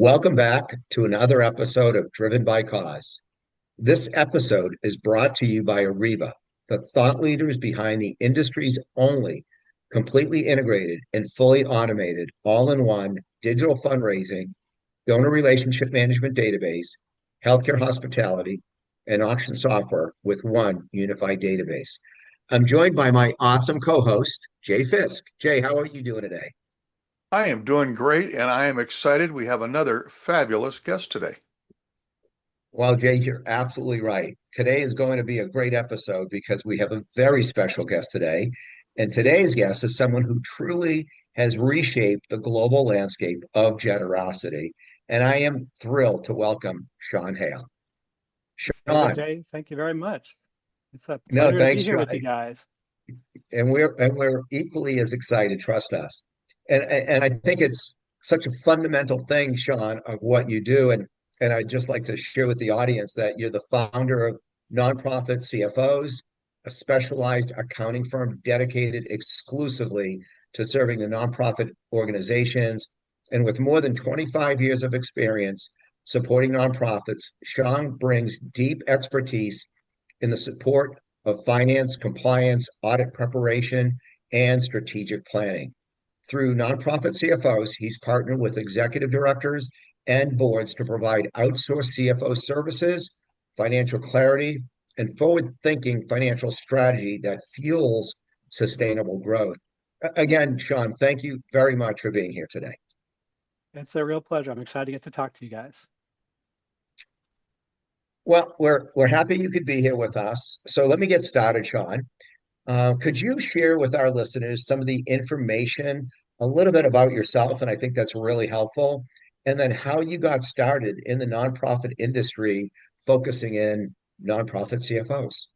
Welcome back to another episode of Driven by Cause. This episode is brought to you by Ariba, the thought leaders behind the industry's only completely integrated and fully automated all-in-one digital fundraising, donor relationship management database, healthcare hospitality, and auction software with one unified database. I'm joined by my awesome co-host, Jay Fisk. Jay, how are you doing today? I am doing great, and I am excited. We have another fabulous guest today. Well, Jay, you're absolutely right. Today is going to be a great episode because we have a very special guest today. And today's guest is someone who truly has reshaped the global landscape of generosity. And I am thrilled to welcome Sean Hale. Well, Sean, Jay, thank you very much. It's a no, pleasure to be thanks, here Sean. with you guys. And we're equally as excited, trust us. And I think it's such a fundamental thing, Sean, of what you do. And I'd just like to share with the audience that you're the founder of Nonprofit CFOs, a specialized accounting firm dedicated exclusively to serving the nonprofit organizations. And with more than 25 years of experience supporting nonprofits, Sean brings deep expertise in the support of finance, compliance, audit preparation, and strategic planning. Through Nonprofit CFOs, he's partnered with executive directors and boards to provide outsourced CFO services, financial clarity, and forward thinking financial strategy that fuels sustainable growth. Again, Sean, thank you very much for being here today. It's a real pleasure. I'm excited to get to talk to you guys. Well, we're happy you could be here with us. So let me get started, Sean. Could you share with our listeners some of the information, a little bit about yourself? And I think that's really helpful. And then how you got started in the nonprofit industry, focusing in nonprofit CFOs.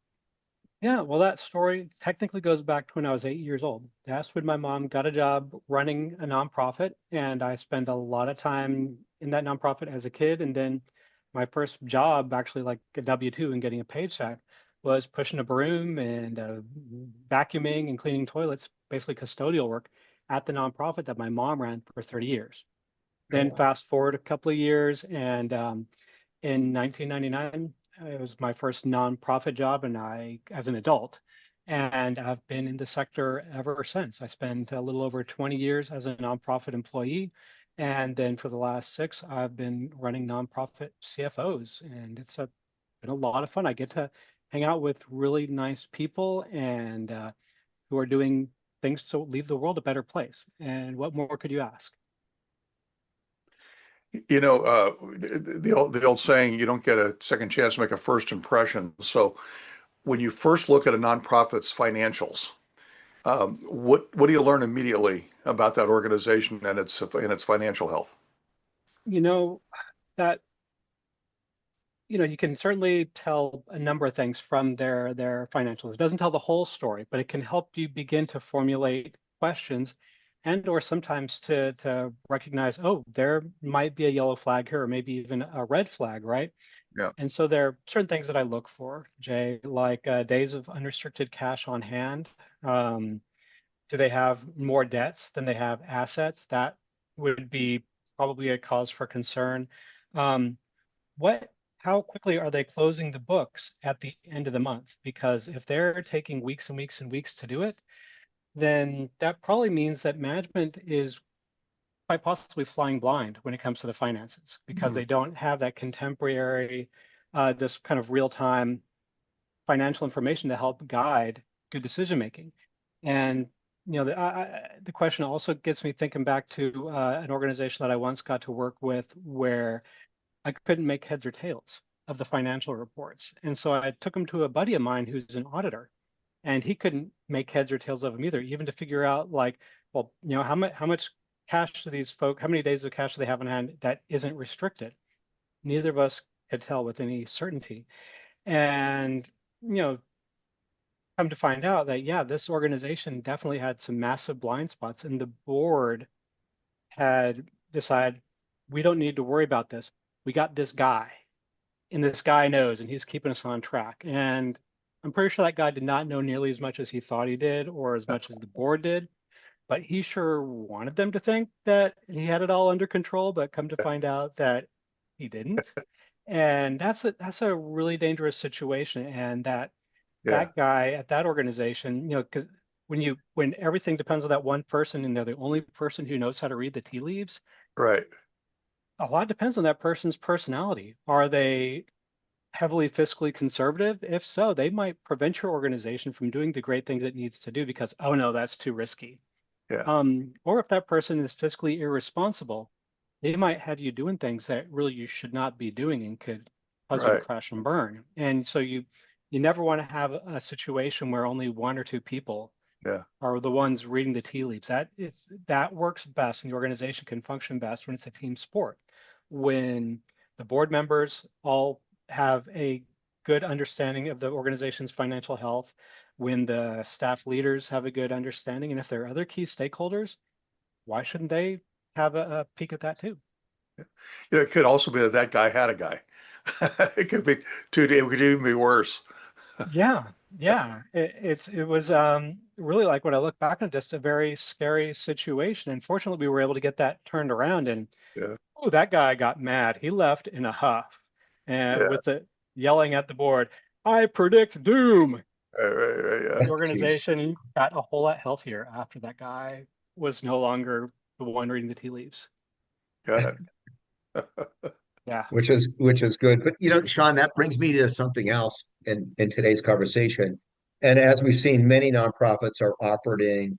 Yeah, well, that story technically goes back to when I was 8 years old. That's when my mom got a job running a nonprofit, and I spent a lot of time in that nonprofit as a kid. And then my first job, actually like a W-2 and getting a paycheck, was pushing a broom and vacuuming and cleaning toilets, basically custodial work at the nonprofit that my mom ran for 30 years. Oh, Then wow. fast forward a couple of years, and in 1999, it was my first nonprofit job, and as an adult, and I've been in the sector ever since. I spent a little over 20 years as a nonprofit employee, and then for the last six, I've been running nonprofit CFOs, and been a lot of fun. I get to hang out with really nice people and who are doing things to leave the world a better place. And what more could you ask? The old saying, you don't get a second chance to make a first impression. So when you first look at a nonprofit's financials, what do you learn immediately about that organization and its financial health? You know, that you can certainly tell a number of things from their financials. It doesn't tell the whole story, but it can help you begin to formulate questions and or sometimes to recognize, oh, there might be a yellow flag here, or maybe even a red flag, right? Yeah. And so there are certain things that I look for, Jay, like days of unrestricted cash on hand. Um, do they have more debts than they have assets? That would be probably a cause for concern. Um, what how quickly are they closing the books at the end of the month? Because if they're taking weeks and weeks and weeks to do it, then that probably means that management is quite possibly flying blind when it comes to the finances because Mhm. they don't have that contemporary, just kind of real-time financial information to help guide good decision making. And the question also gets me thinking back to an organization that I once got to work with where I couldn't make heads or tails of the financial reports. And so I took him to a buddy of mine who's an auditor, and he couldn't make heads or tails of them either, even to figure out like, well, how much cash do these folk, how many days of cash do they have in hand that isn't restricted? Neither of us could tell with any certainty. And you know, come to find out that yeah, this organization definitely had some massive blind spots, and the board had decided we don't need to worry about this. We got this guy and this guy knows, and he's keeping us on track. And I'm pretty sure that guy did not know nearly as much as he thought he did, or as much as the board did. but he sure wanted them to think that he had it all under control, but come to find out that he didn't. And that's a really dangerous situation. And Yeah. that guy at that organization, because when everything depends on that one person and they're the only person who knows how to read the tea leaves, Right. a lot depends on that person's personality. Are they heavily fiscally conservative? If so, they might prevent your organization from doing the great things it needs to do because, oh no, that's too risky. Yeah. Or if that person is fiscally irresponsible, they might have you doing things that really you should not be doing and could cause you to Right. crash and burn. And so you never want to have a situation where only one or two people Yeah. are the ones reading the tea leaves. That works best and the organization can function best when it's a team sport. When the board members all have a good understanding of the organization's financial health, when the staff leaders have a good understanding, and if there are other key stakeholders, why shouldn't they have a peek at that too? It could also be that that guy had a guy. It could be too, it could even be worse. Yeah, yeah. It was really like when I look back on it, just a very scary situation. And fortunately, we were able to get that turned around. And Yeah. oh, that guy got mad. He left in a huff, and Yeah. with the yelling at the board, "I predict doom." Right, right, right, yeah. The Jeez. organization got a whole lot healthier after that guy was no longer the one reading the tea leaves. Got it. Yeah. Which is good. But Sean, that brings me to something else in today's conversation. And as we've seen, many nonprofits are operating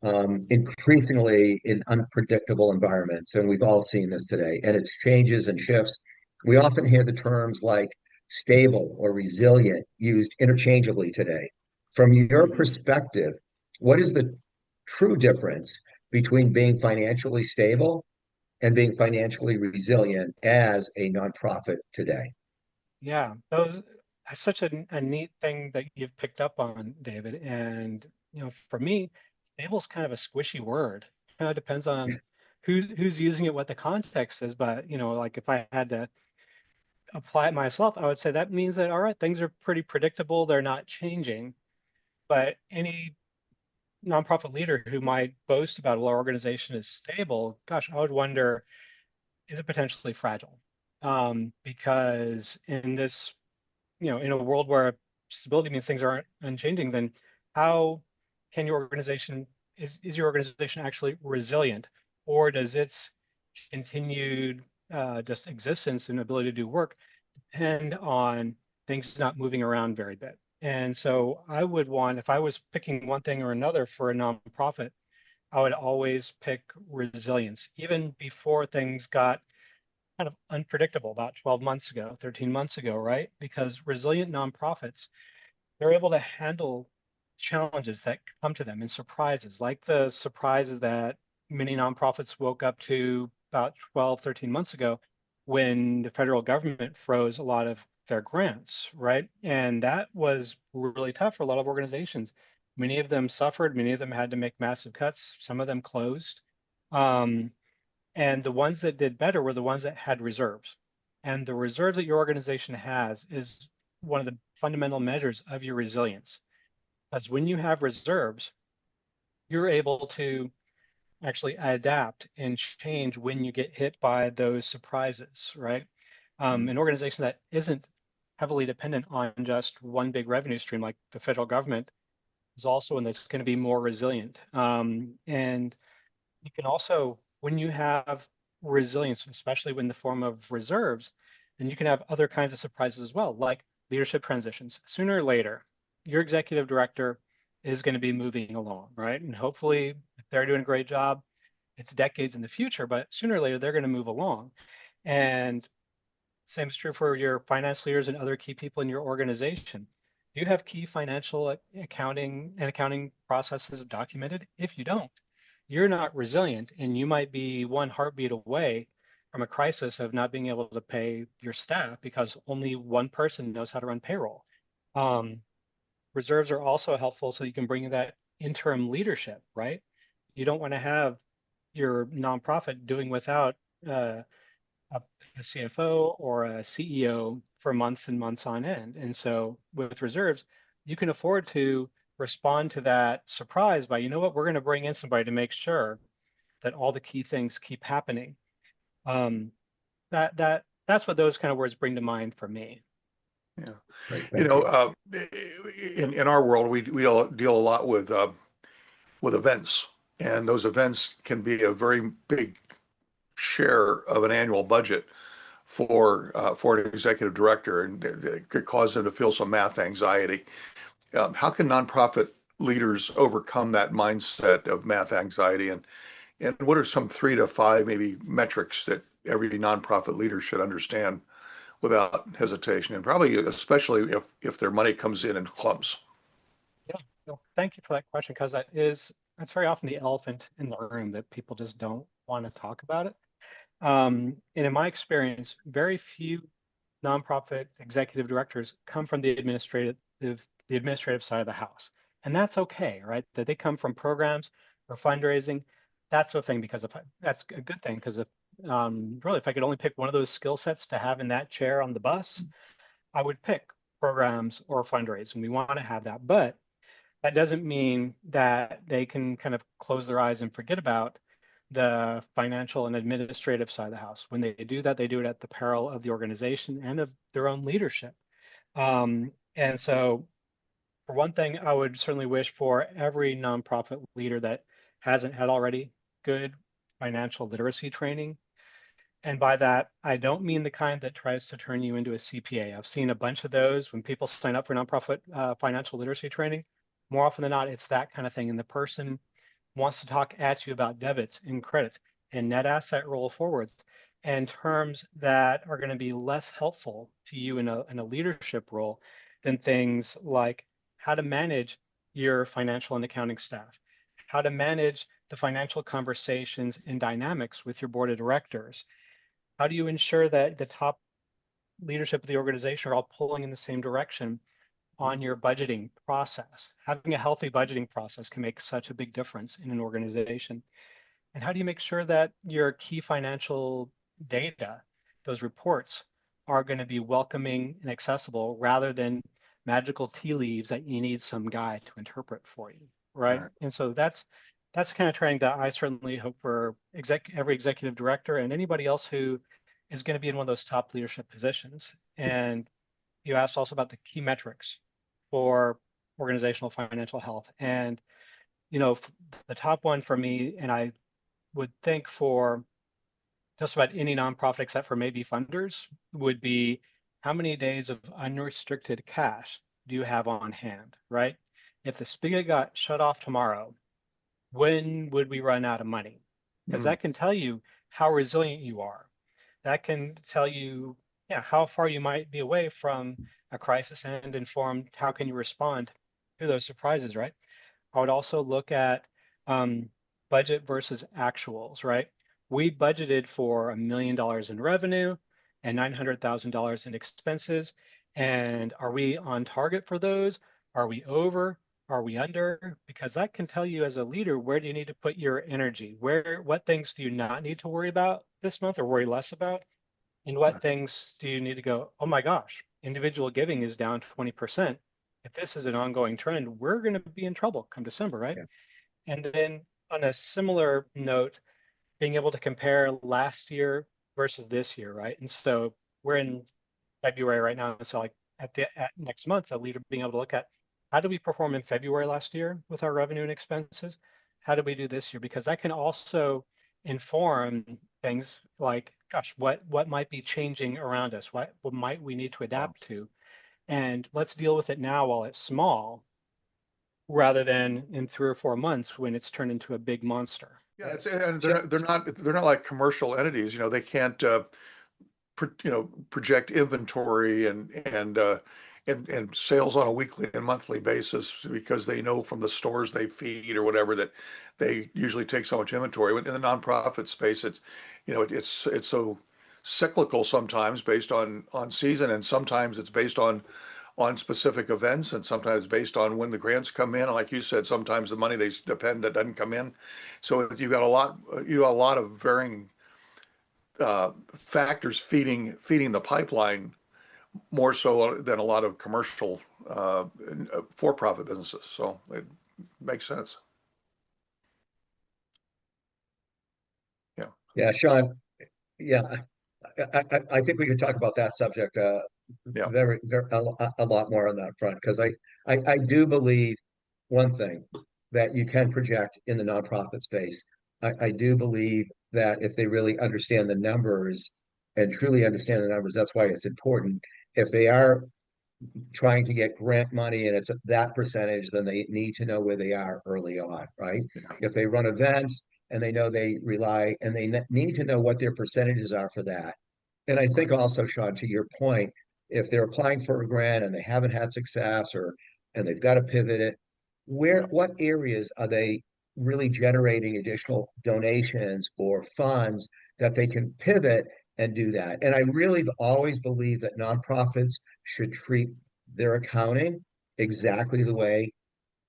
increasingly in unpredictable environments, and we've all seen this today. And it's changes and shifts. We often hear the terms like stable or resilient used interchangeably today. From your Mhm. perspective, what is the true difference between being financially stable and being financially resilient as a nonprofit today? Yeah, that's such a neat thing that you've picked up on, David. And for me, stable is kind of a squishy word. Kind of depends on who's using it, what the context is. But like if I had to apply it myself, I would say that means that all right, things are pretty predictable. They're not changing. But any nonprofit leader who might boast about a large organization is stable, gosh, I would wonder, is it potentially fragile? Because in this in a world where stability means things aren't unchanging, then how can your organization is your organization actually resilient, or does its continued just existence and ability to do work depend on things not moving around very bit? And so I would want, if I was picking one thing or another for a nonprofit, I would always pick resilience, even before things got kind of unpredictable about 12 months ago, 13 months ago, right? Because resilient nonprofits, they're able to handle challenges that come to them and surprises, like the surprises that many nonprofits woke up to about 12, 13 months ago when the federal government froze a lot of their grants, right? And that was really tough for a lot of organizations. Many of them suffered, many of them had to make massive cuts, some of them closed. Um, and the ones that did better were the ones that had reserves. And the reserves that your organization has is one of the fundamental measures of your resilience. Because when you have reserves, you're able to actually adapt and change when you get hit by those surprises, right? An organization that isn't heavily dependent on just one big revenue stream, like the federal government, is also one that's going to be more resilient. And you can also, when you have resilience, especially in the form of reserves, then you can have other kinds of surprises as well, like leadership transitions. Sooner or later, your executive director is going to be moving along, right? And hopefully, if they're doing a great job, it's decades in the future, but sooner or later, they're going to move along. And same is true for your finance leaders and other key people in your organization. Do you have key financial accounting processes documented? If you don't, you're not resilient and you might be one heartbeat away from a crisis of not being able to pay your staff because only one person knows how to run payroll. Um, Reserves are also helpful so you can bring that interim leadership, right? You don't want to have your nonprofit doing without uh, a, CFO or a CEO for months and months on end. And so with reserves, you can afford to respond to that surprise by, you know what, we're going to bring in somebody to make sure that all the key things keep happening. Um, that's what those kind of words bring to mind for me. Yeah. Great, You thank know, you. in our world, we all deal a lot with events, and those events can be a very big share of an annual budget for an executive director, and it could cause them to feel some math anxiety. How can nonprofit leaders overcome that mindset of math anxiety, and what are some 3 to 5 maybe metrics that every nonprofit leader should understand without hesitation, and probably especially if their money comes in clumps? Yeah, no, thank you for that question because that's very often the elephant in the room that people just don't want to talk about it. And in my experience, very few nonprofit executive directors come from the administrative side of the house, and that's okay, right? That they come from programs or fundraising, that's the thing because if that's a good thing because if really if I could only pick one of those skill sets to have in that chair on the bus, I would pick programs or fundraising. We want to have that, but that doesn't mean that they can kind of close their eyes and forget about the financial and administrative side of the house. When they do that, they do it at the peril of the organization and of their own leadership. And so, for one thing, I would certainly wish for every nonprofit leader that hasn't had already good financial literacy training. And by that, I don't mean the kind that tries to turn you into a CPA. I've seen a bunch of those when people sign up for nonprofit financial literacy training. More often than not, it's that kind of thing. And the person wants to talk at you about debits and credits and net asset roll forwards and terms that are going to be less helpful to you in a leadership role than things like how to manage your financial and accounting staff, how to manage the financial conversations and dynamics with your board of directors. How do you ensure that the top leadership of the organization are all pulling in the same direction on your budgeting process? Having a healthy budgeting process can make such a big difference in an organization. And how do you make sure that your key financial data, those reports, are going to be welcoming and accessible rather than magical tea leaves that you need some guy to interpret for you, All right? right. And so that's the kind of training that I certainly hope for every executive director and anybody else who is going to be in one of those top leadership positions. And you asked also about the key metrics for organizational financial health. And, the top one for me, and I would think for just about any nonprofit except for maybe funders, would be how many days of unrestricted cash do you have on hand, right? If the spigot got shut off tomorrow, when would we run out of money? Because Mm, that can tell you how resilient you are. That can tell you, yeah, how far you might be away from a crisis and inform how can you respond to those surprises, right? I would also look at um, budget versus actuals, right? We budgeted for $1 million in revenue and $900,000 in expenses. And are we on target for those? Are we over? Are we under? Because that can tell you as a leader, where do you need to put your energy? What things do you not need to worry about this month or worry less about? And what things do you need to go, oh my gosh, individual giving is down 20%. If this is an ongoing trend, we're going to be in trouble come December, right? Yeah. And then on a similar note, being able to compare last year versus this year, right? And so we're in February right now. So like at next month, a leader being able to look at how did we perform in February last year with our revenue and expenses? How did we do this year? Because that can also inform things like, gosh, what might be changing around us? What might we need to wow. adapt to? And let's deal with it now while it's small, rather than in 3 or 4 months when it's turned into a big monster. Yeah, and Sh- they're not like commercial entities. They can't project inventory and sales on a weekly and monthly basis because they know from the stores they feed or whatever that they usually take so much inventory. But in the nonprofit space, it's so cyclical sometimes based on season, and sometimes it's based on specific events, and sometimes based on when the grants come in. And like you said, sometimes the money they depend that doesn't come in. So you got a lot of varying factors feeding the pipeline more so than a lot of commercial for-profit businesses. So it makes sense. Yeah. Yeah, Sean. Yeah, I think we could talk about that subject Yeah. very a lot more on that front because I do believe one thing that you can project in the nonprofit space. I do believe that if they really understand the numbers and truly understand the numbers, that's why it's important. If they are trying to get grant money and it's that percentage, then they need to know where they are early on, right? Yeah. If they run events and they know they rely and they need to know what their percentages are for that. And I think Right. also, Sean, to your point, if they're applying for a grant and they haven't had success or and they've got to pivot it, Yeah. what areas are they really generating additional donations or funds that they can pivot and do that? And I really always believe that nonprofits should treat their accounting exactly the way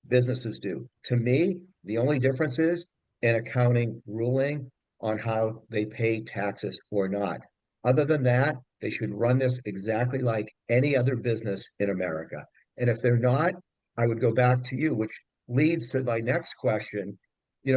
businesses do. To me, the only difference is an accounting ruling on how they pay taxes or not. Other than that, they should run this exactly like any other business in America. And if they're not, I would go back to you, which leads to my next question.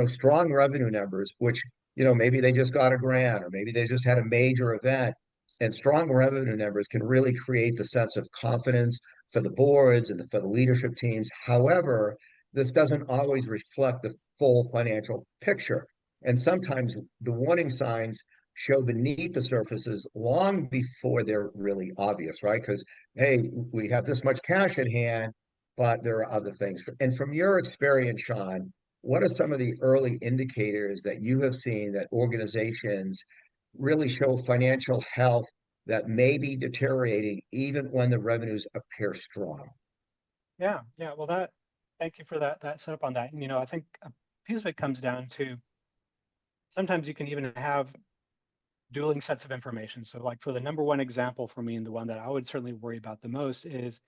Strong revenue numbers, which, maybe they just got a grant or maybe they just had a major event. And strong revenue numbers can really create the sense of confidence for the boards and for the leadership teams. However, this doesn't always reflect the full financial picture. And sometimes the warning signs show beneath the surfaces long before they're really obvious, right? Because, hey, we have this much cash in hand, but there are other things. And from your experience, Sean, what are some of the early indicators that you have seen that organizations really show financial health that may be deteriorating even when the revenues appear strong? Yeah, yeah. Well, thank you for that setup on that. And, I think a piece of it comes down to sometimes you can even have dueling sets of information. So, like for the number one example for me, and the one that I would certainly worry about the most is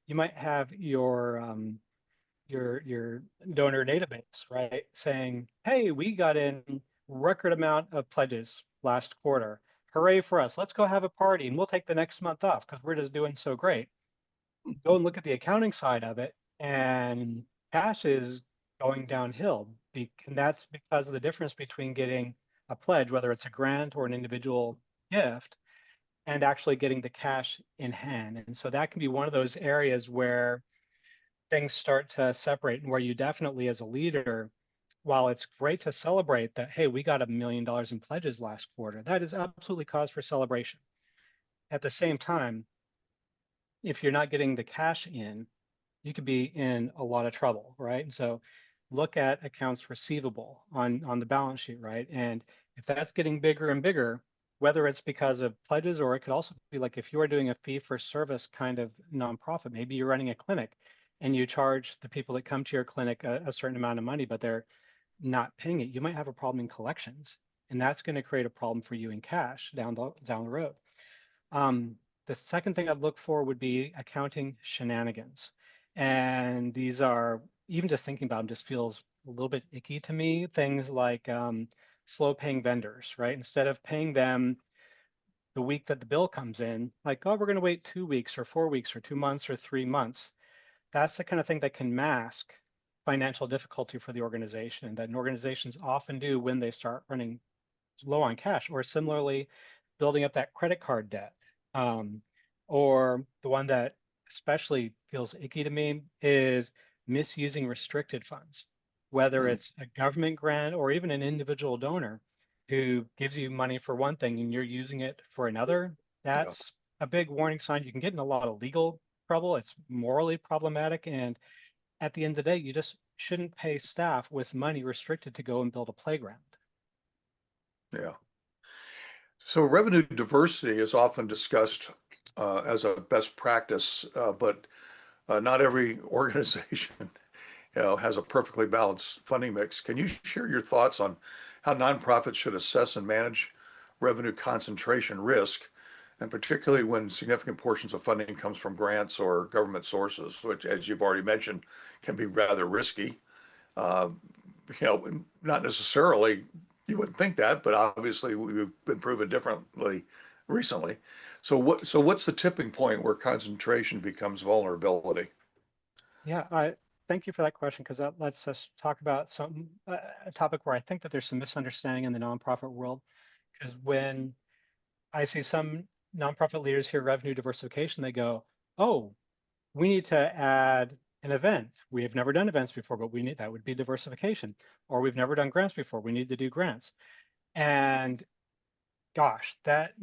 you might have your donor database, right? Saying, hey, we got in record amount of pledges last quarter. Hooray for us. Let's go have a party and we'll take the next month off because we're just doing so great. Go and look at the accounting side of it, and cash is going downhill. And that's because of the difference between getting a pledge, whether it's a grant or an individual gift, and actually getting the cash in hand. And so that can be one of those areas where things start to separate and where you definitely, as a leader, while it's great to celebrate that, hey, we got $1 million in pledges last quarter, that is absolutely cause for celebration. At the same time, if you're not getting the cash in, you could be in a lot of trouble, right? And so look at accounts receivable on the balance sheet, right? And if that's getting bigger and bigger, whether it's because of pledges or it could also be like if you are doing a fee for service kind of nonprofit, maybe you're running a clinic and you charge the people that come to your clinic a certain amount of money, but they're not paying it, you might have a problem in collections. And that's going to create a problem for you in cash down the road. The second thing I'd look for would be accounting shenanigans. And these are, even just thinking about them just feels a little bit icky to me. Things like slow paying vendors, right? Instead of paying them the week that the bill comes in, like, oh, we're going to wait 2 weeks or 4 weeks or 2 months or 3 months. That's the kind of thing that can mask financial difficulty for the organization that organizations often do when they start running low on cash, or similarly, building up that credit card debt. Um, or the one that especially feels icky to me is misusing restricted funds, whether Mm. it's a government grant or even an individual donor who gives you money for one thing and you're using it for another. Yeah. That's a big warning sign. You can get in a lot of legal trouble. It's morally problematic. And at the end of the day, you just shouldn't pay staff with money restricted to go and build a playground. Yeah. So revenue diversity is often discussed as a best practice, but not every organization, has a perfectly balanced funding mix. Can you share your thoughts on how nonprofits should assess and manage revenue concentration risk, and particularly when significant portions of funding comes from grants or government sources, which, as you've already mentioned, can be rather risky? Uh, not necessarily, you wouldn't think that, but obviously we've been proven differently recently. So what's the tipping point where concentration becomes vulnerability? Yeah, I thank you for that question because that lets us talk about a topic where I think that there's some misunderstanding in the nonprofit world. Because when I see some nonprofit leaders hear revenue diversification, they go, "Oh, we need to add an event. We have never done events before, but we need that would be diversification. Or we've never done grants before. We need to do grants." And gosh, that,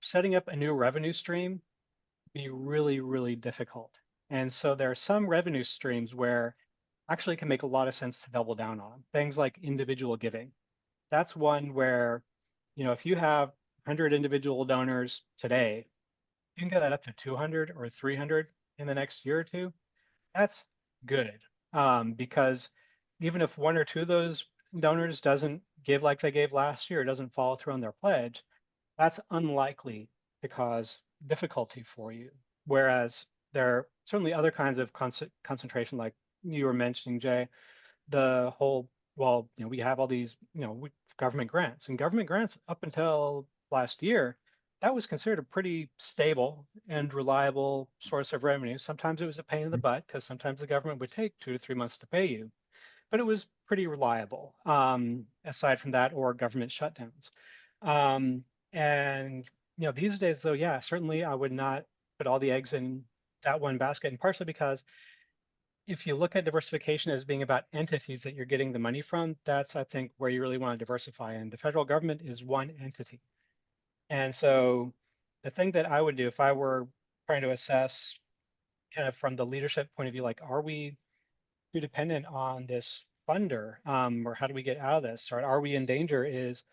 setting up a new revenue stream be really, really difficult. And so there are some revenue streams where actually it can make a lot of sense to double down on. Things like individual giving. That's one where, if you have 100 individual donors today, you can get that up to 200 or 300 in the next year or two. That's good, because even if one or two of those donors doesn't give like they gave last year, doesn't follow through on their pledge, that's unlikely to cause difficulty for you. Whereas there are certainly other kinds of concentration, like you were mentioning, Jay, the whole, well, we have all these, government grants, and government grants up until last year, that was considered a pretty stable and reliable source of revenue. Sometimes it was a pain in the butt because sometimes the government would take 2 to 3 months to pay you, but it was pretty reliable, aside from that or government shutdowns. Um, and these days, though, yeah, certainly I would not put all the eggs in that one basket, and partially because if you look at diversification as being about entities that you're getting the money from, that's, I think, where you really want to diversify. And the federal government is one entity. And so the thing that I would do if I were trying to assess kind of from the leadership point of view, like, are we too dependent on this funder, or how do we get out of this? Or are we in danger? Is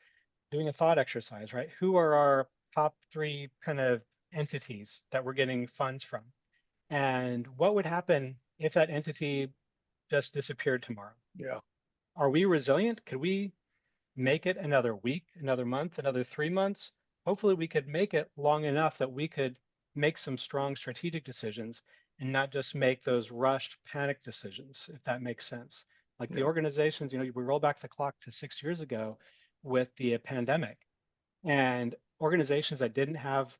doing a thought exercise, right? Who are our top three kind of entities that we're getting funds from? And what would happen if that entity just disappeared tomorrow? Yeah. Are we resilient? Could we make it another week, another month, another 3 months? Hopefully, we could make it long enough that we could make some strong strategic decisions and not just make those rushed panic decisions, if that makes sense. Like the Yeah. organizations, we roll back the clock to 6 years ago with the pandemic, and organizations that didn't have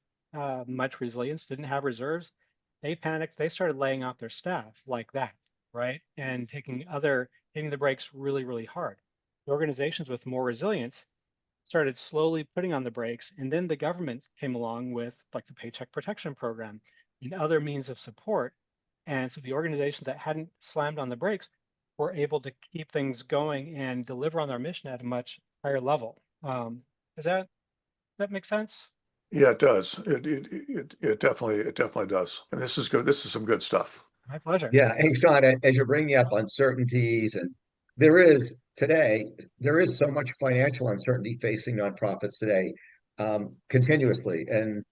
much resilience, didn't have reserves, they panicked. They started laying off their staff like that, right? And hitting the brakes really, really hard. The organizations with more resilience started slowly putting on the brakes. And then the government came along with like the Paycheck Protection Program and other means of support. And so the organizations that hadn't slammed on the brakes were able to keep things going and deliver on their mission at a much higher level. Does that make sense? Yeah, it does. It definitely does. And this is good. This is some good stuff. My pleasure. Yeah. Hey, Sean, as you're bringing up uncertainties, and today, there is so much financial uncertainty facing nonprofits today, continuously. And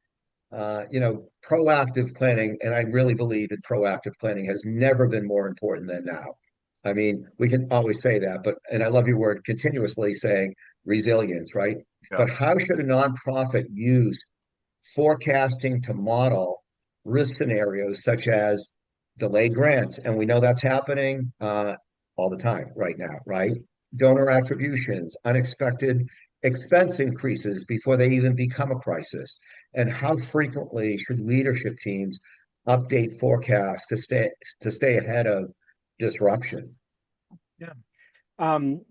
proactive planning, and I really believe in proactive planning, has never been more important than now. I mean, we can always say that, and I love your word continuously saying resilience, right? Yeah. But how should a nonprofit use forecasting to model risk scenarios such as delayed grants? And we know that's happening all the time right now, right? Donor attributions, unexpected expense increases before they even become a crisis. And how frequently should leadership teams update forecasts to stay ahead of disruption? Yeah.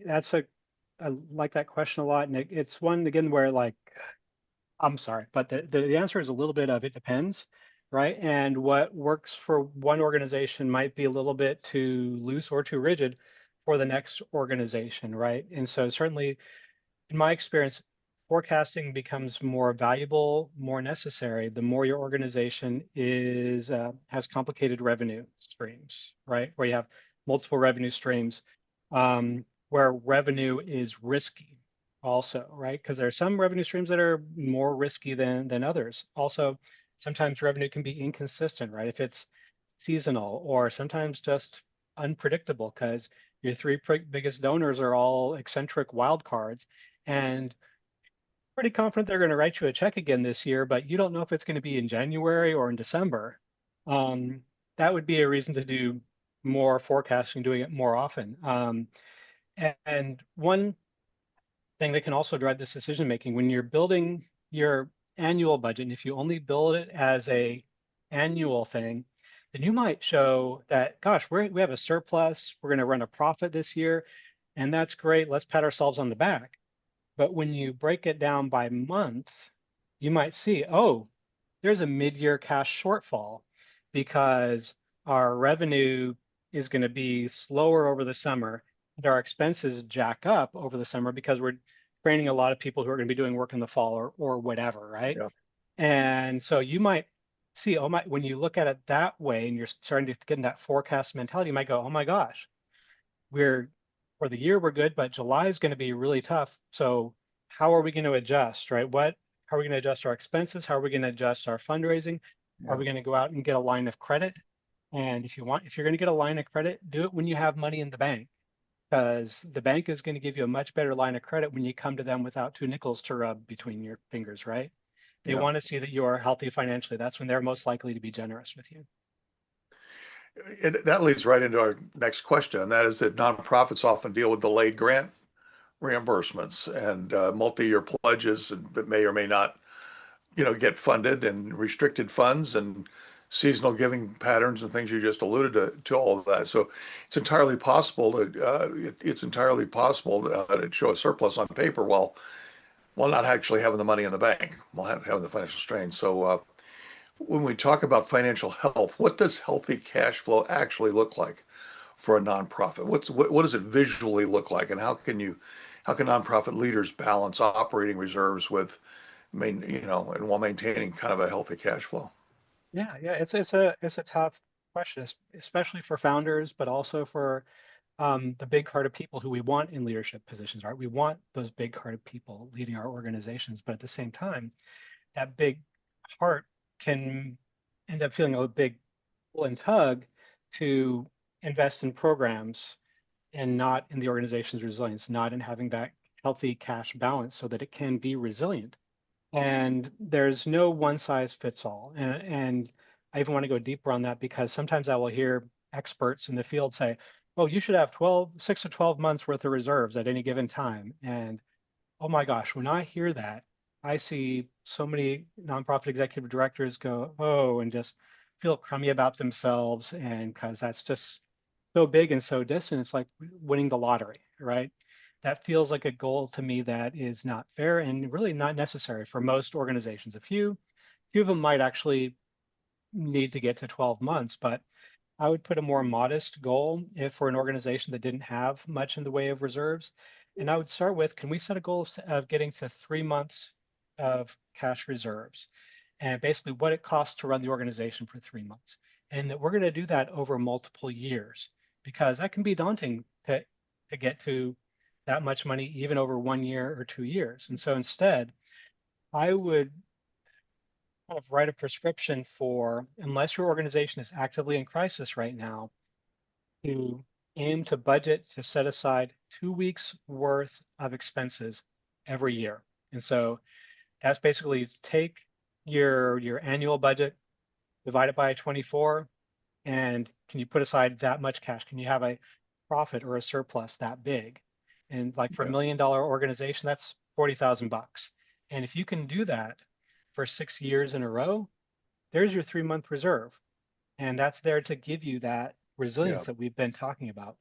That's I like that question a lot. And it's one again where like, I'm sorry, but the answer is a little bit of it depends, right? And what works for one organization might be a little bit too loose or too rigid for the next organization, right? And so certainly in my experience, forecasting becomes more valuable, more necessary, the more your organization has complicated revenue streams, right? Where you have multiple revenue streams, where revenue is risky also, right? Because there are some revenue streams that are more risky than others. Also, sometimes revenue can be inconsistent, right? If it's seasonal or sometimes just unpredictable because your three biggest donors are all eccentric wild cards and pretty confident they're going to write you a check again this year, but you don't know if it's going to be in January or in December. Um, that would be a reason to do more forecasting, doing it more often. And one thing that can also drive this decision making when you're building your annual budget, and if you only build it as a annual thing, then you might show that, gosh, we have a surplus, we're going to run a profit this year, and that's great. Let's pat ourselves on the back. But when you break it down by month, you might see, oh, there's a mid-year cash shortfall because our revenue is going to be slower over the summer and our expenses jack up over the summer because we're training a lot of people who are going to be doing work in the fall or whatever, right? Yeah. And so you might see, oh my, when you look at it that way and you're starting to get in that forecast mentality, you might go, oh my gosh, we're for the year we're good, but July is going to be really tough. So how are we going to adjust, right? How are we going to adjust our expenses? How are we going to adjust our fundraising? Are Yeah. we going to go out and get a line of credit? And if you're going to get a line of credit, do it when you have money in the bank, because the bank is going to give you a much better line of credit when you come to them without two nickels to rub between your fingers, right? They Yeah. want to see that you are healthy financially. That's when they're most likely to be generous with you. That leads right into our next question, and that is that nonprofits often deal with delayed grant reimbursements and multi-year pledges that may or may not, get funded, and restricted funds and seasonal giving patterns and things you just alluded to all of that. So it's entirely possible to show a surplus on paper while not actually having the money in the bank, while having the financial strain. So when we talk about financial health, what does healthy cash flow actually look like for a nonprofit? What does it visually look like, and how can nonprofit leaders balance operating reserves with and while maintaining kind of a healthy cash flow? Yeah, it's a tough question, especially for founders, but also for the big-hearted people who we want in leadership positions, right? We want those big-hearted people leading our organizations, but at the same time, that big heart can end up feeling a big pull and tug to invest in programs and not in the organization's resilience, not in having that healthy cash balance so that it can be resilient. And there's no one size fits all. And I even want to go deeper on that because sometimes I will hear experts in the field say, oh, you should have 6 to 12 months worth of reserves at any given time. And oh my gosh, when I hear that, I see so many nonprofit executive directors go, oh, and just feel crummy about themselves. And because that's just so big and so distant, it's like winning the lottery, right? That feels like a goal to me that is not fair and really not necessary for most organizations. A few of them might actually need to get to 12 months, but I would put a more modest goal if for an organization that didn't have much in the way of reserves. And I would start with, can we set a goal of getting to 3 months of cash reserves? And basically what it costs to run the organization for 3 months. And that we're going to do that over multiple years because that can be daunting to get to that much money even over 1 year or 2 years. And so instead, I would kind of write a prescription for, unless your organization is actively in crisis right now, to aim to budget to set aside 2 weeks worth of expenses every year. And so that's basically take your annual budget, divide it by 24, and can you put aside that much cash? Can you have a profit or a surplus that big? And like for a Yeah. $1 million organization, that's 40,000 bucks. And if you can do that for 6 years in a row, there's your 3 month reserve. And that's there to give you that Yeah. resilience that we've been talking about.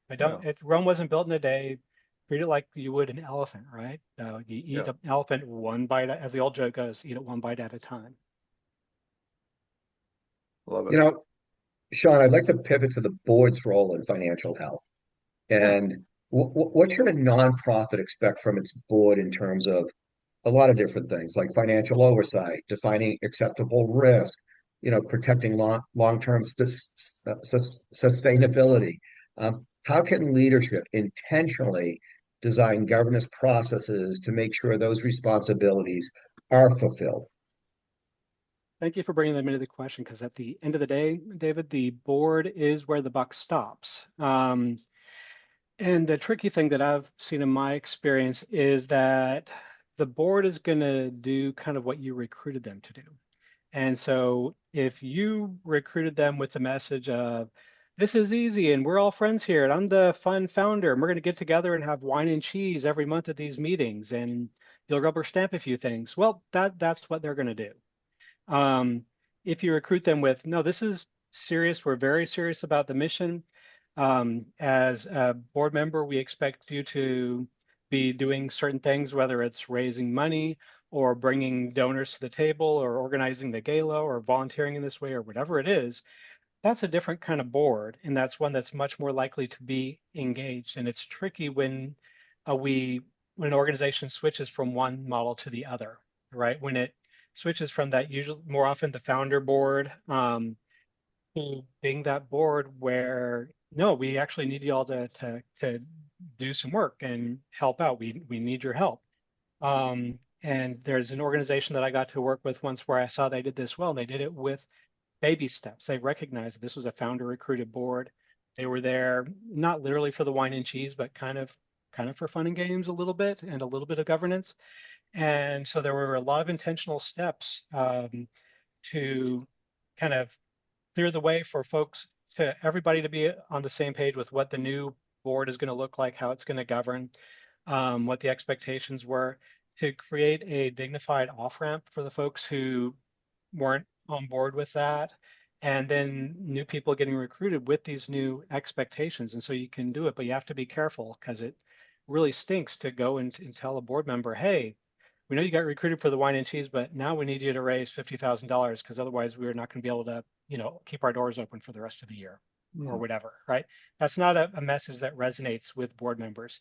But Yeah. Rome wasn't built in a day. Treat it like you would an elephant, right? You eat Yeah. an elephant one bite, as the old joke goes, eat it one bite at a time. Love You it. know, Sean, I'd like to pivot to the board's role in financial health. Yeah. And what should a nonprofit expect from its board in terms of a lot of different things, like financial oversight, defining acceptable risk, protecting long-term sustainability. How can leadership intentionally design governance processes to make sure those responsibilities are fulfilled? Thank you for bringing them into the question because at the end of the day, David, the board is where the buck stops. And the tricky thing that I've seen in my experience is that the board is going to do kind of what you recruited them to do. And so if you recruited them with the message of, this is easy and we're all friends here and I'm the fun founder and we're going to get together and have wine and cheese every month at these meetings and you'll rubber stamp a few things. Well, that's what they're going to do. Um, if you recruit them with, no, this is serious. We're very serious about the mission. As a board member, we expect you to be doing certain things, whether it's raising money or bringing donors to the table or organizing the gala or volunteering in this way or whatever it is. That's a different kind of board, and that's one that's much more likely to be engaged. And it's tricky we when an organization switches from one model to the other, right? When it switches from that, usually more often the founder board, to being that board where no, we actually need you all to do some work and help out. We need your help. And there's an organization that I got to work with once where I saw they did this well. And they did it with baby steps. They recognized this was a founder recruited board. They were there not literally for the wine and cheese, but kind of for fun and games a little bit and a little bit of governance. And so there were a lot of intentional steps to kind of clear the way for folks to everybody to be on the same page with what the new board is going to look like, how it's going to govern, what the expectations were, to create a dignified off ramp for the folks who weren't on board with that. And then new people getting recruited with these new expectations. And so you can do it, but you have to be careful because it really stinks to go and tell a board member, hey, we know you got recruited for the wine and cheese, but now we need you to raise $50,000 because otherwise we're not going to be able to, keep our doors open for the rest of the year or Mm. whatever, right? That's not a message that resonates with board members.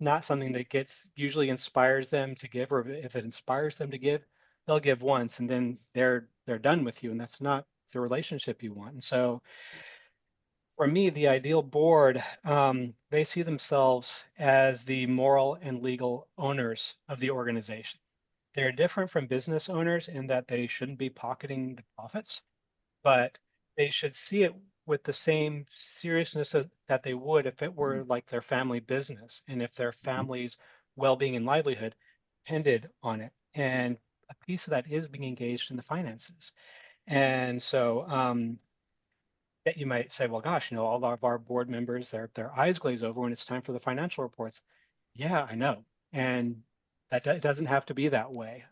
Not something that usually inspires them to give, or if it inspires them to give, they'll give once and then they're done with you, and that's not the relationship you want. And so for me, the ideal board, they see themselves as the moral and legal owners of the organization. They're different from business owners in that they shouldn't be pocketing the profits, but they should see it with the same seriousness that they would if it were like their family business and if their family's well-being and livelihood depended on it. And a piece of that is being engaged in the finances. And so that you might say, well, gosh, all of our board members, their eyes glaze over when it's time for the financial reports. Yeah, I know. And that it doesn't have to be that way.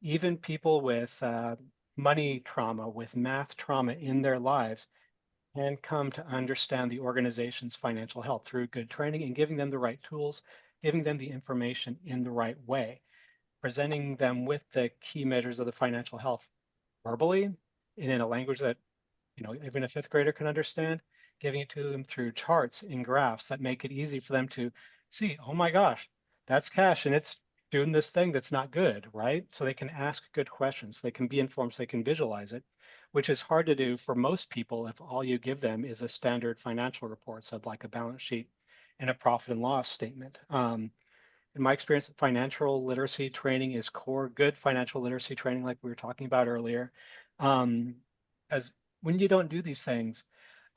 Even people with money trauma, with math trauma in their lives, can come to understand the organization's financial health through good training and giving them the right tools, giving them the information in the right way, presenting them with the key measures of the financial health verbally and in a language that even a fifth grader can understand, giving it to them through charts and graphs that make it easy for them to see, oh my gosh, that's cash and it's doing this thing that's not good, right? So they can ask good questions, they can be informed, so they can visualize it, which is hard to do for most people if all you give them is a standard financial reports of like a balance sheet and a profit and loss statement. In my experience, financial literacy training is core. Good financial literacy training, like we were talking about earlier. As when you don't do these things,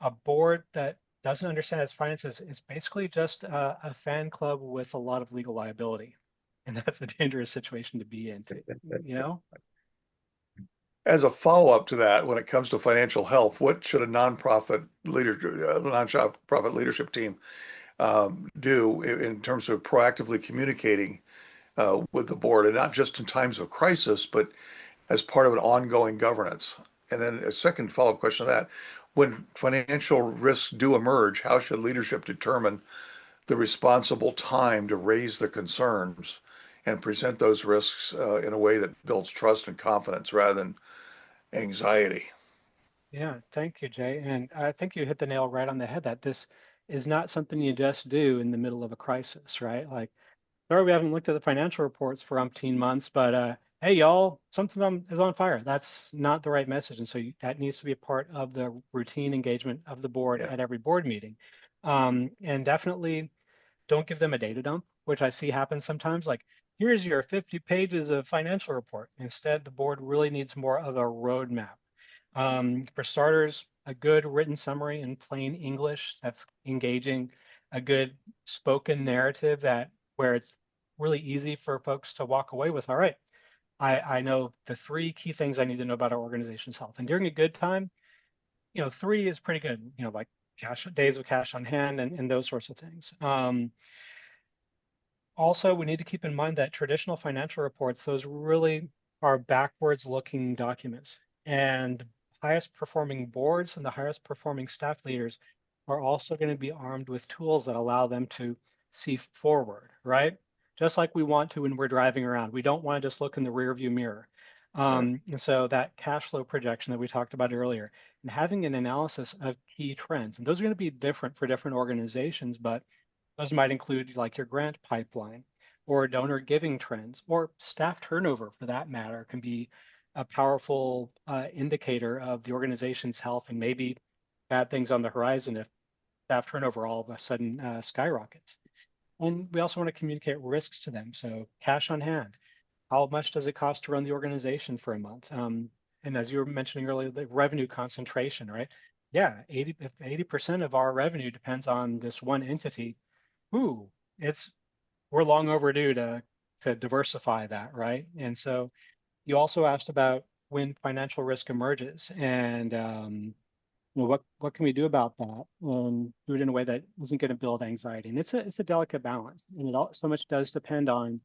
a board that doesn't understand its finances is basically just a fan club with a lot of legal liability. And that's a dangerous situation to be in, you know? As a follow-up to that, when it comes to financial health, what should a nonprofit leadership team do in terms of proactively communicating with the board, and not just in times of crisis, but as part of an ongoing governance? And then a second follow-up question to that, when financial risks do emerge, how should leadership determine the responsible time to raise the concerns and present those risks in a way that builds trust and confidence rather than anxiety? Yeah, thank you, Jay. And I think you hit the nail right on the head that this is not something you just do in the middle of a crisis, right? Like, sorry, we haven't looked at the financial reports for umpteen months, but hey, y'all, something is on fire. That's not the right message. And so that needs to be a part of the routine engagement of the board Yeah. at every board meeting. And definitely don't give them a data dump, which I see happen sometimes. Like, here's your 50 pages of financial report. Instead, the board really needs more of a roadmap. For starters, a good written summary in plain English that's engaging, a good spoken narrative that where it's really easy for folks to walk away with, all right, I know the three key things I need to know about our organization's health. And during a good time, three is pretty good, like days of cash on hand and those sorts of things. Also, we need to keep in mind that traditional financial reports, those really are backwards looking documents. And the highest performing boards and the highest performing staff leaders are also going to be armed with tools that allow them to see forward, right? Just like we want to when we're driving around. We don't want to just look in the rear view mirror. Right. And so that cash flow projection that we talked about earlier, and having an analysis of key trends, and those are going to be different for different organizations, but those might include like your grant pipeline or donor giving trends or staff turnover for that matter can be a powerful indicator of the organization's health and maybe bad things on the horizon if staff turnover all of a sudden skyrockets. And we also want to communicate risks to them. So cash on hand, how much does it cost to run the organization for a month? And as you were mentioning earlier, the revenue concentration, right? Yeah, if 80% of our revenue depends on this one entity, ooh, it's we're long overdue to diversify that, right? And so you also asked about when financial risk emerges and what can we do about that and do it in a way that isn't going to build anxiety. And it's a delicate balance, and so much does depend on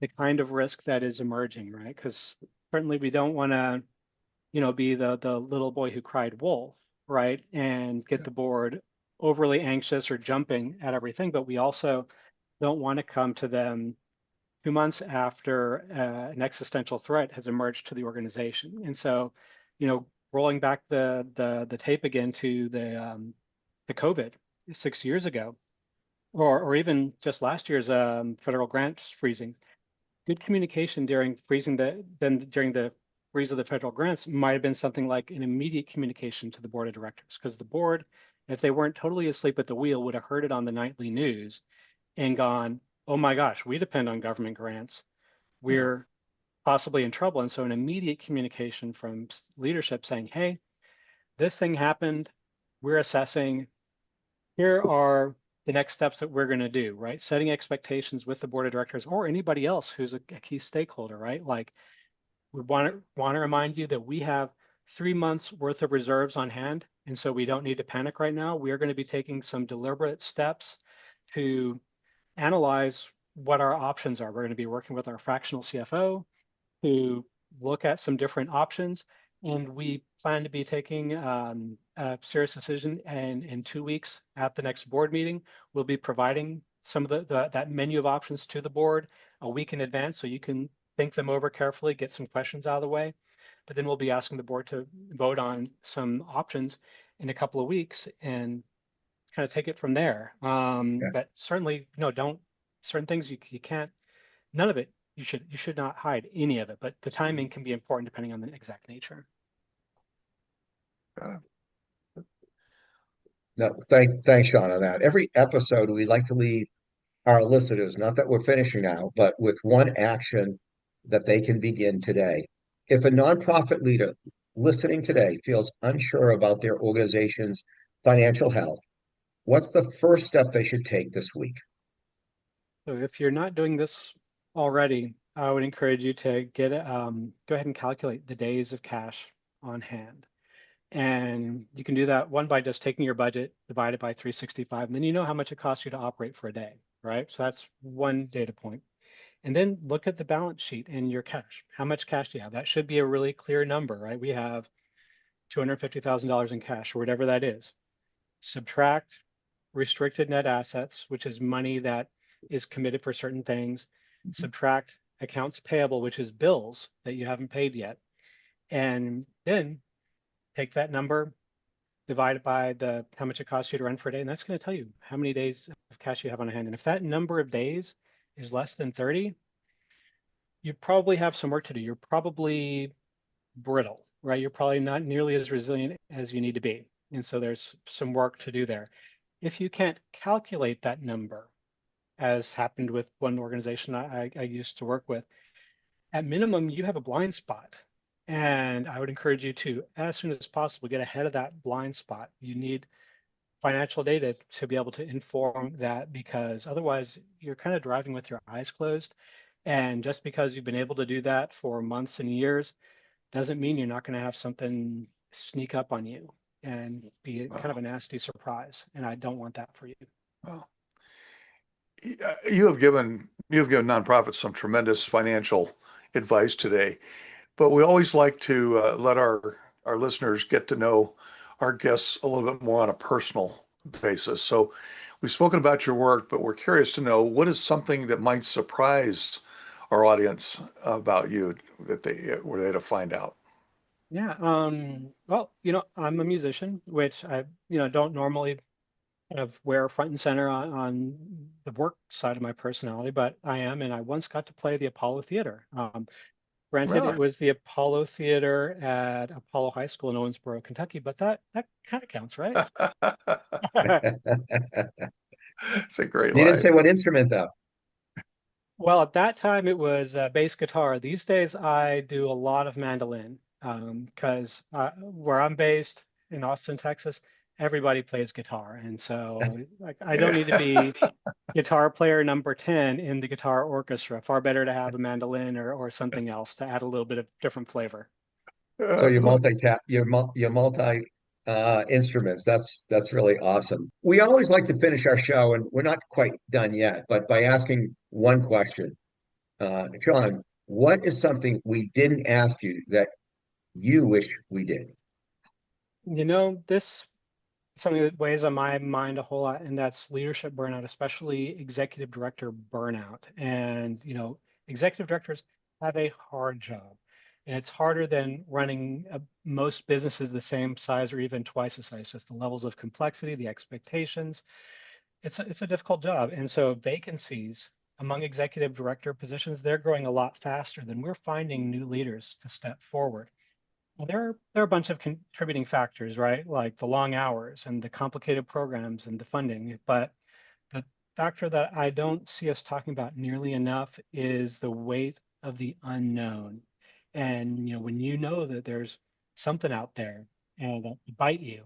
the kind of risk that is emerging, right? Because certainly we don't want to be the little boy who cried wolf, right? And get Yeah. the board overly anxious or jumping at everything, but we also don't want to come to them 2 months after an existential threat has emerged to the organization. And so, rolling back the tape again to the COVID 6 years ago, or even just last year's federal grants freezing, good communication during the freeze of the federal grants might have been something like an immediate communication to the board of directors, because the board, if they weren't totally asleep at the wheel, would have heard it on the nightly news and gone, oh my gosh, we depend on government grants. Yeah. We're possibly in trouble. And so an immediate communication from leadership saying, hey, this thing happened. We're assessing. Here are the next steps that we're going to do, right? Setting expectations with the board of directors or anybody else who's a key stakeholder, right? Like we want to remind you that we have 3 months worth of reserves on hand. And so we don't need to panic right now. We are going to be taking some deliberate steps to analyze what our options are. We're going to be working with our fractional CFO to look at some different options. And we plan to be taking a serious decision. And in 2 weeks at the next board meeting, we'll be providing some of that menu of options to the board a week in advance so you can think them over carefully, get some questions out of the way. But then we'll be asking the board to vote on some options in a couple of weeks and kind of take it from there. Yeah. But certainly, don't certain things you can't. None of it you should not hide any of it. But the timing can be important depending on the exact nature. Got it. No, thanks, Sean, on that. Every episode, we like to leave our listeners, not that we're finishing now, but with one action that they can begin today. If a nonprofit leader listening today feels unsure about their organization's financial health, what's the first step they should take this week? So if you're not doing this already, I would encourage you to go ahead and calculate the days of cash on hand. And you can do that one by just taking your budget, divided by 365, and then you know how much it costs you to operate for a day, right? So that's one data point. And then look at the balance sheet and your cash. How much cash do you have? That should be a really clear number, right? We have $250,000 in cash or whatever that is. Subtract restricted net assets, which is money that is committed for certain things. Subtract accounts payable, which is bills that you haven't paid yet. And then take that number, divide it by how much it costs you to run for a day, and that's going to tell you how many days of cash you have on hand. And if that number of days is less than 30, you probably have some work to do. You're probably brittle, right? You're probably not nearly as resilient as you need to be. And so there's some work to do there. If you can't calculate that number, as happened with one organization I used to work with, at minimum, you have a blind spot. And I would encourage you to, as soon as possible, get ahead of that blind spot. You need financial data to be able to inform that, because otherwise you're kind of driving with your eyes closed. And just because you've been able to do that for months and years doesn't mean you're not going to have something sneak up on you and be kind of Wow. a nasty surprise. And I don't want that for you. Wow. you have given nonprofits some tremendous financial advice today, but we always like to let our listeners get to know our guests a little bit more on a personal basis. So we've spoken about your work, but we're curious to know what is something that might surprise our audience about you that they were they to find out. Yeah. Well, I'm a musician, which I, don't normally kind of wear front and center on the work side of my personality, but I am, and I once got to play the Apollo Theater. Granted, Really? it was the Apollo Theater at Apollo High School in Owensboro, Kentucky, but that kind of counts, right? It's a great You didn't say line. what instrument though. Well, at that time it was bass guitar. These days I do a lot of mandolin because where I'm based in Austin, Texas, everybody plays guitar, and so like I don't need to be guitar player number 10 in the guitar orchestra. Far better to have a mandolin or something else to add a little bit of different flavor. So you're multi instruments. That's really awesome. We always like to finish our show, and we're not quite done yet, but by asking one question. Sean, what is something we didn't ask you that you wish we did? This something that weighs on my mind a whole lot, and that's leadership burnout, especially executive director burnout. And, executive directors have a hard job, and it's harder than running most businesses the same size or even twice the size. Just the levels of complexity, the expectations. It's a difficult job. And so vacancies among executive director positions, they're growing a lot faster than we're finding new leaders to step forward. Well, there are a bunch of contributing factors, right? Like the long hours and the complicated programs and the funding. But the factor that I don't see us talking about nearly enough is the weight of the unknown. And when you know that there's something out there and that will bite you,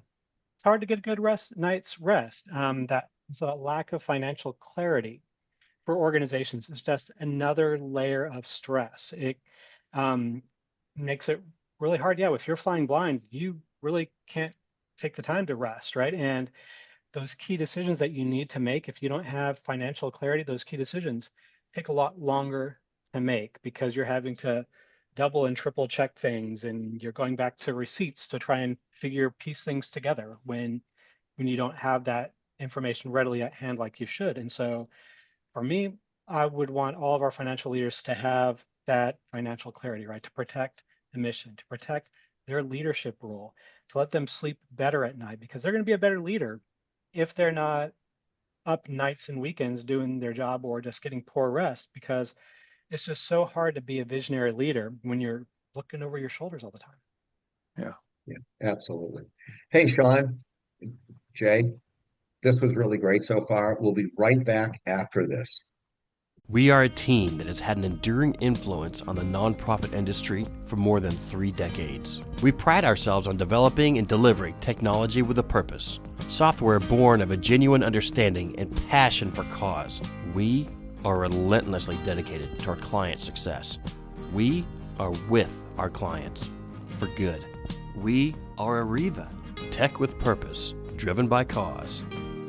it's hard to get a good night's rest. That so lack of financial clarity for organizations is just another layer of stress. It um, makes it really hard. Yeah, if you're flying blind, you really can't take the time to rest, right? And those key decisions that you need to make, if you don't have financial clarity, those key decisions take a lot longer to make because you're having to double and triple check things and you're going back to receipts to try and piece things together when you don't have that information readily at hand like you should. And so for me, I would want all of our financial leaders to have that financial clarity, right? To protect the mission, to protect their leadership role, to let them sleep better at night because they're going to be a better leader if they're not up nights and weekends doing their job or just getting poor rest because it's just so hard to be a visionary leader when you're looking over your shoulders all the time. Yeah. Yeah, absolutely. Hey, Sean, Jay, this was really great so far. We'll be right back after this. We are a team that has had an enduring influence on the nonprofit industry for more than 3 decades. We pride ourselves on developing and delivering technology with a purpose, software born of a genuine understanding and passion for cause. We are relentlessly dedicated to our client success. We are with our clients for good. We are Ariva, tech with purpose, driven by cause.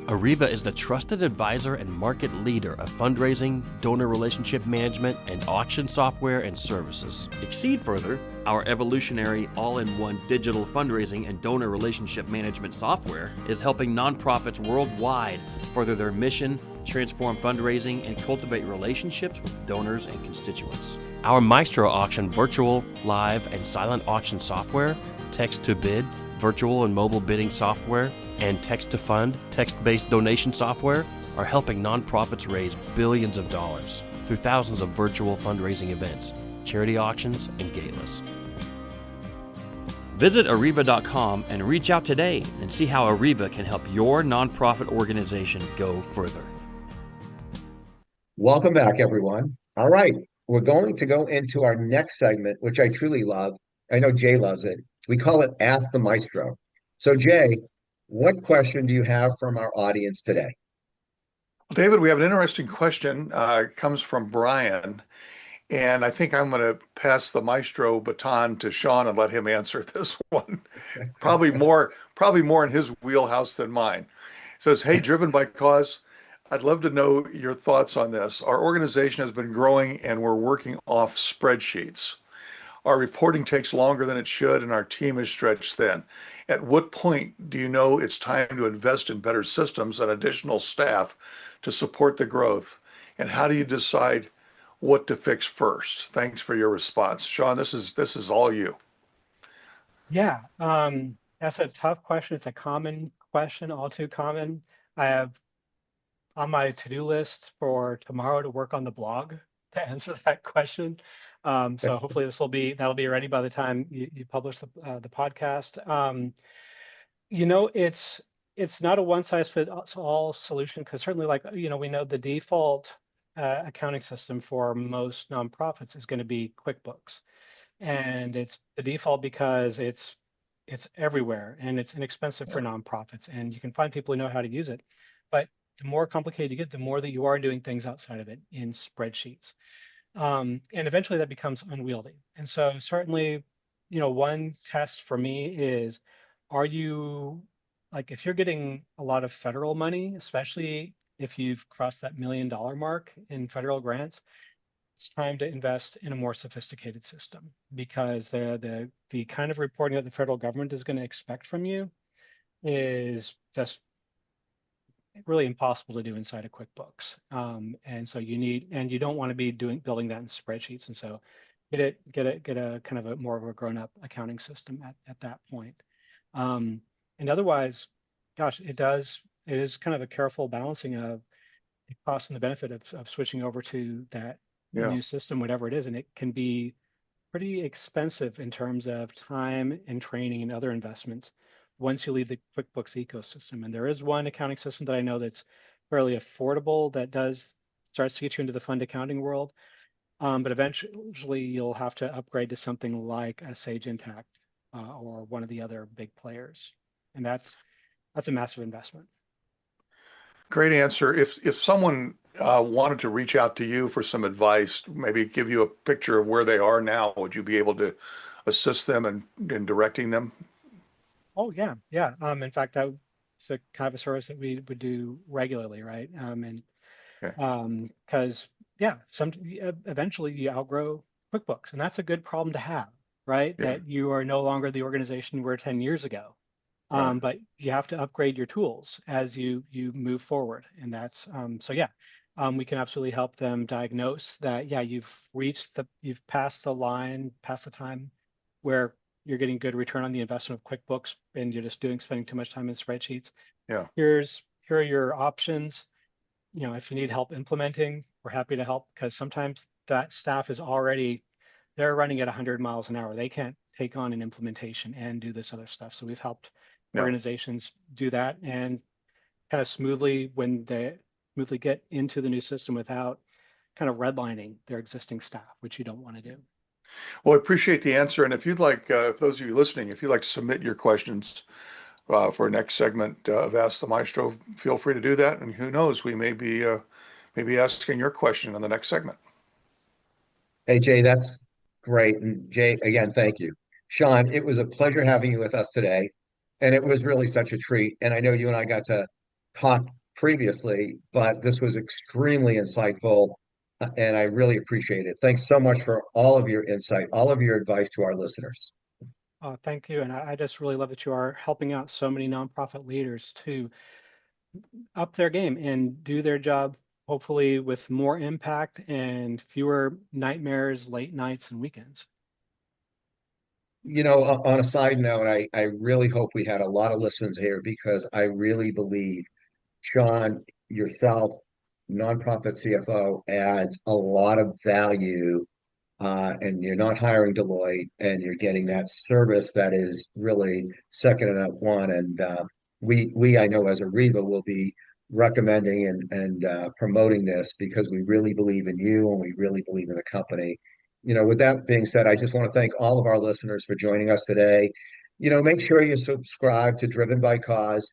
Ariva is the trusted advisor and market leader of fundraising, donor relationship management, and auction software and services. Exceed further, our evolutionary all-in-one digital fundraising and donor relationship management software is helping nonprofits worldwide further their mission, transform fundraising, and cultivate relationships with donors and constituents. Our Maestro Auction virtual, live, and silent auction software, text-to-bid, virtual and mobile bidding software, and text-to-fund, text-based donation software are helping nonprofits raise billions of dollars through thousands of virtual fundraising events, charity auctions, and galas. Visit Ariva.com and reach out today and see how Ariva can help your nonprofit organization go further. Welcome back, everyone. All right, we're going to go into our next segment, which I truly love. I know Jay loves it. We call it Ask the Maestro. So, Jay, what question do you have from our audience today? David, we have an interesting question. It comes from Brian, and I think I'm going to pass the maestro baton to Sean and let him answer this one. Probably more in his wheelhouse than mine. It says, "Hey, driven by cause, I'd love to know your thoughts on this. Our organization has been growing and we're working off spreadsheets. Our reporting takes longer than it should, and our team is stretched thin. At what point do you know it's time to invest in better systems and additional staff to support the growth? And how do you decide what to fix first? Thanks for your response. Sean, this is all you. Yeah, that's a tough question. It's a common question, all too common. I have on my to-do list for tomorrow to work on the blog to answer that question. So hopefully that'll be ready by the time you publish the podcast. It's not a one size fits all solution because certainly like we know the default accounting system for most nonprofits is going to be QuickBooks, and it's the default because it's everywhere and it's inexpensive for Yeah. nonprofits and you can find people who know how to use it. But the more complicated you get, the more that you are doing things outside of it in spreadsheets. And eventually that becomes unwieldy. And so certainly, one test for me is, are you like if you're getting a lot of federal money, especially if you've crossed that $1 million mark in federal grants, it's time to invest in a more sophisticated system because the kind of reporting that the federal government is going to expect from you is just really impossible to do inside of QuickBooks. And so you don't want to be building that in spreadsheets. And so get a kind of a more of a grown-up accounting system at that point. And otherwise, gosh, it is kind of a careful balancing of the cost and the benefit of switching over to that Yeah. new system, whatever it is. And it can be pretty expensive in terms of time and training and other investments once you leave the QuickBooks ecosystem. And there is one accounting system that I know that's fairly affordable that starts to get you into the fund accounting world. But eventually you'll have to upgrade to something like a Sage Intacct or one of the other big players. And that's a massive investment. Great answer. If someone wanted to reach out to you for some advice, maybe give you a picture of where they are now, would you be able to assist them in directing them? Oh yeah, yeah. In fact, that's a kind of a service that we would do regularly, right? Okay. Because yeah, eventually you outgrow QuickBooks, and that's a good problem to have, right? Yeah. That you are no longer the organization you were 10 years ago. Right. But you have to upgrade your tools as you move forward, and that's so yeah. We can absolutely help them diagnose that, yeah, you've passed the line, past the time where you're getting good return on the investment of QuickBooks and you're just spending too much time in spreadsheets. Yeah. Here are your options. If you need help implementing, we're happy to help because sometimes that staff is they're running at 100 miles an hour. They can't take on an implementation and do this other stuff. So we've helped Yeah. organizations do that and kind of smoothly get into the new system without kind of redlining their existing staff, which you don't want to do. Well, I appreciate the answer. And if you'd like, if those of you listening, if you'd like to submit your questions for our next segment of Ask the Maestro, feel free to do that. And who knows, we may be asking your question in the next segment. Hey, Jay, that's great. And Jay, again, thank you. Sean, it was a pleasure having you with us today. And it was really such a treat. And I know you and I got to talk previously, but this was extremely insightful. And I really appreciate it. Thanks so much for all of your insight, all of your advice to our listeners. Thank you. And I just really love that you are helping out so many nonprofit leaders to up their game and do their job, hopefully with more impact and fewer nightmares, late nights, and weekends. On a side note, I really hope we had a lot of listeners here because I really believe Sean, yourself, nonprofit CFO, adds a lot of value, and you're not hiring Deloitte, and you're getting that service that is really second to none. And I know as Ariba will be recommending and promoting this because we really believe in you and we really believe in the company. With that being said, I just want to thank all of our listeners for joining us today. Make sure you subscribe to Driven by Cause,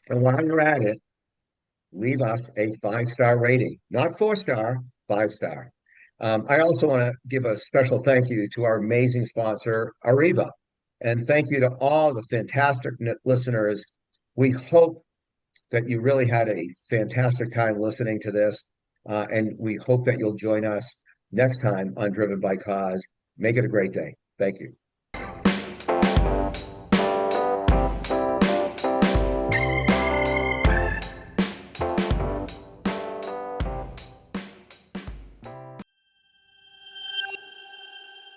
and while you're at it, leave us a 5-star rating, not 4-star, 5-star. I also want to give a special thank you to our amazing sponsor, Ariba. And thank you to all the fantastic listeners. We hope that you really had a fantastic time listening to this. And we hope that you'll join us next time on Driven by Cause. Make it a great day. Thank you.